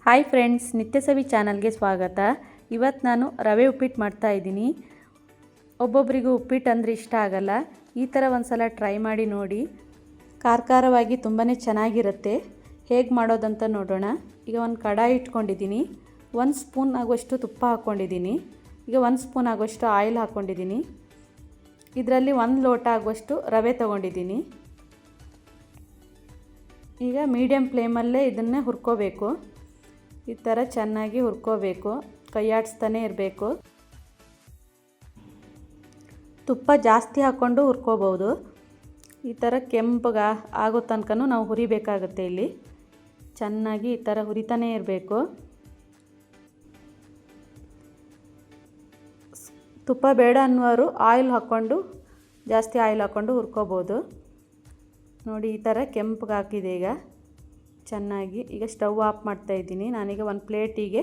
Hi friends, ನಿತ್ಯಸವಿ ಚಾನಲ್ಗೆ ಸ್ವಾಗತ. ಇವತ್ತು ನಾನು ರವೆ ಉಪ್ಪಿಟ್ಟು ಮಾಡ್ತಾಯಿದ್ದೀನಿ. ಒಬ್ಬೊಬ್ಬರಿಗೂ ಉಪ್ಪಿಟ್ಟು ಅಂದರೆ ಇಷ್ಟ ಆಗಲ್ಲ. ಈ ಥರ ಒಂದು ಸಲ ಟ್ರೈ ಮಾಡಿ ನೋಡಿ. ಖಾರವಾಗಿ ತುಂಬಾ ಚೆನ್ನಾಗಿರುತ್ತೆ. ಹೇಗೆ ಮಾಡೋದಂತ ನೋಡೋಣ. ಈಗ ಒಂದು ಕಡಾಯಿ ಇಟ್ಕೊಂಡಿದ್ದೀನಿ. 1 ಸ್ಪೂನ್ ಆಗುವಷ್ಟು ತುಪ್ಪ ಹಾಕ್ಕೊಂಡಿದ್ದೀನಿ. ಈಗ 1 ಸ್ಪೂನ್ ಆಗುವಷ್ಟು ಆಯಿಲ್ ಹಾಕ್ಕೊಂಡಿದ್ದೀನಿ. ಇದರಲ್ಲಿ 1 ಲೋಟ ಆಗುವಷ್ಟು ರವೆ ತೊಗೊಂಡಿದ್ದೀನಿ. ಈಗ ಮೀಡಿಯಮ್ ಫ್ಲೇಮಲ್ಲೇ ಇದನ್ನೇ ಹುರ್ಕೋಬೇಕು. ಈ ಥರ ಚೆನ್ನಾಗಿ ಹುರ್ಕೋಬೇಕು, ಕೈ ಆಡಿಸ್ತಾನೆ ಇರಬೇಕು. ತುಪ್ಪ ಜಾಸ್ತಿ ಹಾಕ್ಕೊಂಡು ಹುರ್ಕೋಬೋದು. ಈ ಥರ ಕೆಂಪಗೆ ಆಗೋ ತನಕನೂ ನಾವು ಹುರಿಬೇಕಾಗುತ್ತೆ. ಇಲ್ಲಿ ಚೆನ್ನಾಗಿ ಈ ಥರ ಹುರಿತಾನೇ ಇರಬೇಕು. ತುಪ್ಪ ಬೇಡ ಅನ್ನೋರು ಆಯಿಲ್ ಹಾಕ್ಕೊಂಡು ಜಾಸ್ತಿ ಆಯಿಲ್ ಹಾಕ್ಕೊಂಡು ಹುರ್ಕೋಬೋದು. ನೋಡಿ, ಈ ಥರ ಕೆಂಪಗೆ ಹಾಕಿದೆ. ಈಗ ಚೆನ್ನಾಗಿ ಈಗ ಸ್ಟವ್ ಆಫ್ ಮಾಡ್ತಾಯಿದ್ದೀನಿ. ನಾನೀಗ ಒಂದು ಪ್ಲೇಟಿಗೆ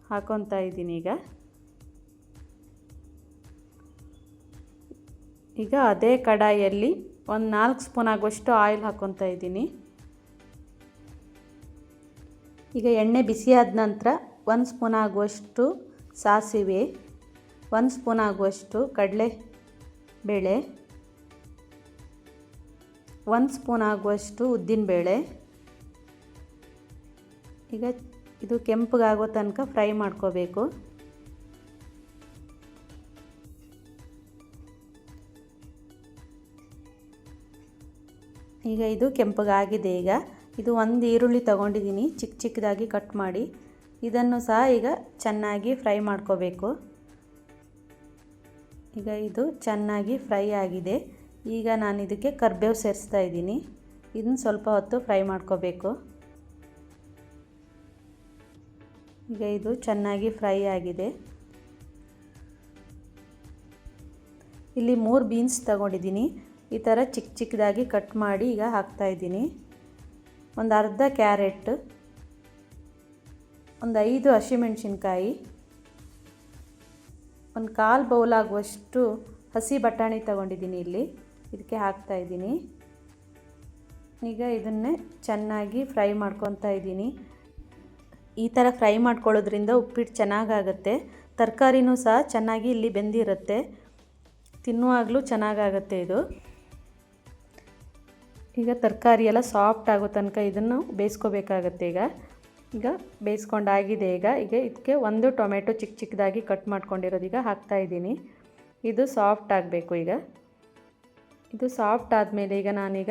ಹಾಕ್ಕೊತಾ ಇದ್ದೀನಿ. ಈಗ ಅದೇ ಕಡಾಯಿಯಲ್ಲಿ ಒಂದು 4 ಸ್ಪೂನ್ ಆಗುವಷ್ಟು ಆಯಿಲ್ ಹಾಕ್ಕೊತಾ ಇದ್ದೀನಿ. ಈಗ ಎಣ್ಣೆ ಬಿಸಿಯಾದ ನಂತರ 1 ಸ್ಪೂನ್ ಆಗುವಷ್ಟು ಸಾಸಿವೆ, 1 ಸ್ಪೂನ್ ಆಗುವಷ್ಟು ಕಡಲೆಬೇಳೆ, 1 ಸ್ಪೂನ್ ಆಗುವಷ್ಟು ಉದ್ದಿನಬೇಳೆ. ಈಗ ಇದು ಕೆಂಪಗಾಗೋ ತನಕ ಫ್ರೈ ಮಾಡ್ಕೋಬೇಕು. ಈಗ ಇದು ಕೆಂಪಗಾಗಿದೆ. ಈಗ ಇದು 1 ಈರುಳ್ಳಿ ತೊಗೊಂಡಿದ್ದೀನಿ, ಚಿಕ್ಕದಾಗಿ ಕಟ್ ಮಾಡಿ. ಇದನ್ನು ಸಹ ಈಗ ಚೆನ್ನಾಗಿ ಫ್ರೈ ಮಾಡ್ಕೋಬೇಕು. ಈಗ ಇದು ಚೆನ್ನಾಗಿ ಫ್ರೈ ಆಗಿದೆ. ಈಗ ನಾನು ಇದಕ್ಕೆ ಕರಿಬೇವು ಸೇರಿಸ್ತಾ ಇದ್ದೀನಿ. ಇದನ್ನು ಸ್ವಲ್ಪ ಹೊತ್ತು ಫ್ರೈ ಮಾಡ್ಕೋಬೇಕು. ಈಗ ಇದು ಚೆನ್ನಾಗಿ ಫ್ರೈ ಆಗಿದೆ. ಇಲ್ಲಿ 3 ಬೀನ್ಸ್ ತಗೊಂಡಿದ್ದೀನಿ. ಈ ಥರ ಚಿಕ್ಕದಾಗಿ ಕಟ್ ಮಾಡಿ ಈಗ ಹಾಕ್ತಾಯಿದ್ದೀನಿ. ಒಂದು ಅರ್ಧ ಕ್ಯಾರೆಟ್, ಒಂದು 5 ಹಸಿಮೆಣಸಿನ್ಕಾಯಿ, ಒಂದು 1/4 ಬೌಲ್ ಆಗುವಷ್ಟು ಹಸಿ ಬಟಾಣಿ ತಗೊಂಡಿದ್ದೀನಿ. ಇಲ್ಲಿ ಇದಕ್ಕೆ ಹಾಕ್ತಾಯಿದ್ದೀನಿ. ಈಗ ಇದನ್ನೇ ಚೆನ್ನಾಗಿ ಫ್ರೈ ಮಾಡ್ಕೊತಾ ಇದ್ದೀನಿ. ಈ ಥರ ಫ್ರೈ ಮಾಡ್ಕೊಳ್ಳೋದ್ರಿಂದ ಉಪ್ಪಿಟ್ಟು ಚೆನ್ನಾಗಾಗುತ್ತೆ. ತರಕಾರಿನೂ ಸಹ ಚೆನ್ನಾಗಿ ಇಲ್ಲಿ ಬೆಂದಿರುತ್ತೆ, ತಿನ್ನುವಾಗಲೂ ಚೆನ್ನಾಗಾಗುತ್ತೆ ಇದು. ಈಗ ತರಕಾರಿ ಎಲ್ಲ ಸಾಫ್ಟ್ ಆಗೋ ತನಕ ಇದನ್ನು ಬೇಯಿಸ್ಕೋಬೇಕಾಗತ್ತೆ. ಈಗ ಬೇಯಿಸ್ಕೊಂಡಾಗಿದೆ. ಈಗ ಇದಕ್ಕೆ 1 ಟೊಮೆಟೊ ಚಿಕ್ಕದಾಗಿ ಕಟ್ ಮಾಡ್ಕೊಂಡಿರೋದು ಈಗ ಹಾಕ್ತಾಯಿದ್ದೀನಿ. ಇದು ಸಾಫ್ಟ್ ಆಗಬೇಕು. ಈಗ ಇದು ಸಾಫ್ಟ್ ಆದಮೇಲೆ ಈಗ ನಾನೀಗ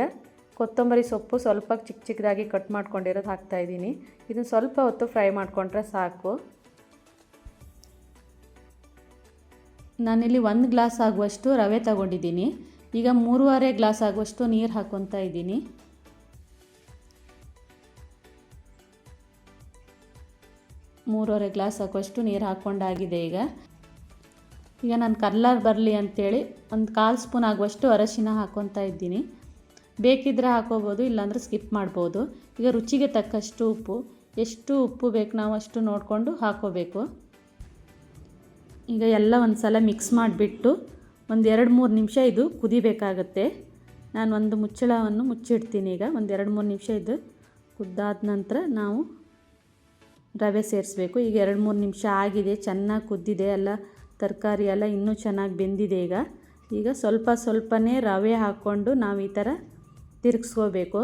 ಕೊತ್ತಂಬರಿ ಸೊಪ್ಪು ಸ್ವಲ್ಪ ಚಿಕ್ಕದಾಗಿ ಕಟ್ ಮಾಡ್ಕೊಂಡಿರೋದು ಹಾಕ್ತಾಯಿದ್ದೀನಿ. ಇದನ್ನು ಸ್ವಲ್ಪ ಹೊತ್ತು ಫ್ರೈ ಮಾಡಿಕೊಂಡ್ರೆ ಸಾಕು. ನಾನಿಲ್ಲಿ 1 ಗ್ಲಾಸ್ ಆಗುವಷ್ಟು ರವೆ ತಗೊಂಡಿದ್ದೀನಿ. ಈಗ 3.5 ಗ್ಲಾಸ್ ಆಗುವಷ್ಟು ನೀರು ಹಾಕ್ಕೊತಾ ಇದ್ದೀನಿ. ಮೂರುವರೆ ಗ್ಲಾಸ್ ಆಗುವಷ್ಟು ನೀರು ಹಾಕ್ಕೊಂಡಾಗಿದೆ. ಈಗ ನಾನು ಕಲರ್ ಬರಲಿ ಅಂಥೇಳಿ ಒಂದು 1/4 ಸ್ಪೂನ್ ಆಗುವಷ್ಟು ಅರಶಿನ ಹಾಕ್ಕೊತಾ ಇದ್ದೀನಿ. ಬೇಕಿದ್ದರೆ ಹಾಕೋಬೋದು, ಇಲ್ಲಾಂದರೆ ಸ್ಕಿಪ್ ಮಾಡ್ಬೋದು. ಈಗ ರುಚಿಗೆ ತಕ್ಕಷ್ಟು ಉಪ್ಪು, ಎಷ್ಟು ಉಪ್ಪು ಬೇಕು ನಾವು ಅಷ್ಟು ನೋಡಿಕೊಂಡು ಹಾಕೋಬೇಕು. ಈಗ ಎಲ್ಲ ಒಂದು ಸಲ ಮಿಕ್ಸ್ ಮಾಡಿಬಿಟ್ಟು ಒಂದು 2-3 ನಿಮಿಷ ಇದು ಕುದಿಬೇಕಾಗತ್ತೆ. ನಾನು ಒಂದು ಮುಚ್ಚಳವನ್ನು ಮುಚ್ಚಿಡ್ತೀನಿ. ಈಗ ಒಂದು 2-3 ನಿಮಿಷ ಇದು ಕುದ್ದಾದ ನಂತರ ನಾವು ರವೆ ಸೇರಿಸ್ಬೇಕು. ಈಗ 2-3 ನಿಮಿಷ ಆಗಿದೆ, ಚೆನ್ನಾಗಿ ಕುದ್ದಿದೆ. ಎಲ್ಲ ತರಕಾರಿ ಎಲ್ಲ ಇನ್ನೂ ಚೆನ್ನಾಗಿ ಬೆಂದಿದೆ. ಈಗ ಸ್ವಲ್ಪನೇ ರವೆ ಹಾಕ್ಕೊಂಡು ನಾವು ಈ ಥರ ತಿರುಗಿಸ್ಕೋಬೇಕು.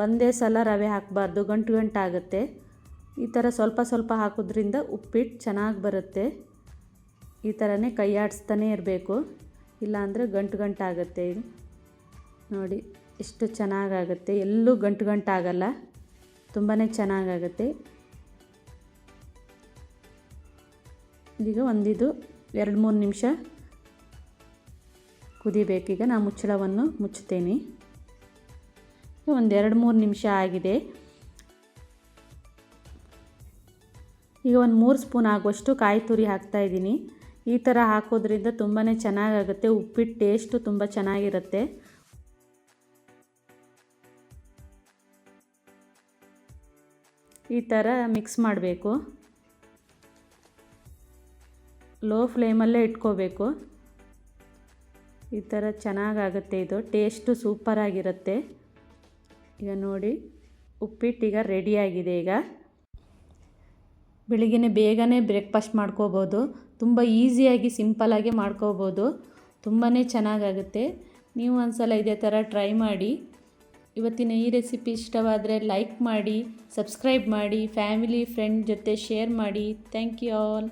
ಒಂದೇ ಸಲ ರವೆ ಹಾಕಬಾರ್ದು, ಗಂಟು ಆಗುತ್ತೆ. ಈ ಥರ ಸ್ವಲ್ಪ ಹಾಕೋದ್ರಿಂದ ಉಪ್ಪಿಟ್ಟು ಚೆನ್ನಾಗಿ ಬರುತ್ತೆ. ಈ ಥರನೇ ಕೈ ಆಡಿಸ್ತಾನೆ ಇರಬೇಕು, ಇಲ್ಲಾಂದರೆ ಗಂಟು ಆಗುತ್ತೆ. ಇದು ನೋಡಿ ಎಷ್ಟು ಚೆನ್ನಾಗಾಗುತ್ತೆ. ಎಲ್ಲೂ ಗಂಟು ಆಗಲ್ಲ, ತುಂಬಾ ಚೆನ್ನಾಗಾಗುತ್ತೆ. ಈಗ ಒಂದಿದು 2-3 ನಿಮಿಷ ಕುದಿಬೇಕೀಗ. ನಾನು ಮುಚ್ಚಳವನ್ನು ಮುಚ್ತೇನೆ. ಒಂದು 2-3 ನಿಮಿಷ ಆಗಿದೆ. ಈಗ ಒಂದು 3 ಸ್ಪೂನ್ ಆಗುವಷ್ಟು ಕಾಯಿ ತುರಿ ಹಾಕ್ತಾಯಿದ್ದೀನಿ. ಈ ಥರ ಹಾಕೋದ್ರಿಂದ ತುಂಬಾ ಚೆನ್ನಾಗಾಗುತ್ತೆ. ಉಪ್ಪಿಟ್ಟು ಟೇಸ್ಟು ತುಂಬ ಚೆನ್ನಾಗಿರುತ್ತೆ. ಈ ಥರ ಮಿಕ್ಸ್ ಮಾಡಬೇಕು. ಲೋ ಫ್ಲೇಮಲ್ಲೇ ಇಟ್ಕೋಬೇಕು. ಈ ಥರ ಚೆನ್ನಾಗಾಗುತ್ತೆ. ಇದು ಟೇಸ್ಟು ಸೂಪರಾಗಿರುತ್ತೆ. ಈಗ ನೋಡಿ, ಉಪ್ಪಿಟ್ಟು ಈಗ ರೆಡಿಯಾಗಿದೆ. ಬೆಳಿಗ್ಗೆ ಬೇಗನೆ ಬ್ರೇಕ್ಫಾಸ್ಟ್ ಮಾಡ್ಕೋಬೋದು. ತುಂಬ ಈಸಿಯಾಗಿ ಸಿಂಪಲ್ಲಾಗಿ ಮಾಡ್ಕೋಬೋದು. ತುಂಬಾ ಚೆನ್ನಾಗಾಗುತ್ತೆ. ನೀವು ಒಂದ್ಸಲ ಇದೇ ಥರ ಟ್ರೈ ಮಾಡಿ. ಇವತ್ತಿನ ಈ ರೆಸಿಪಿ ಇಷ್ಟವಾದರೆ ಲೈಕ್ ಮಾಡಿ, ಸಬ್ಸ್ಕ್ರೈಬ್ ಮಾಡಿ, ಫ್ಯಾಮಿಲಿ ಫ್ರೆಂಡ್ ಜೊತೆ ಶೇರ್ ಮಾಡಿ. Thank you all.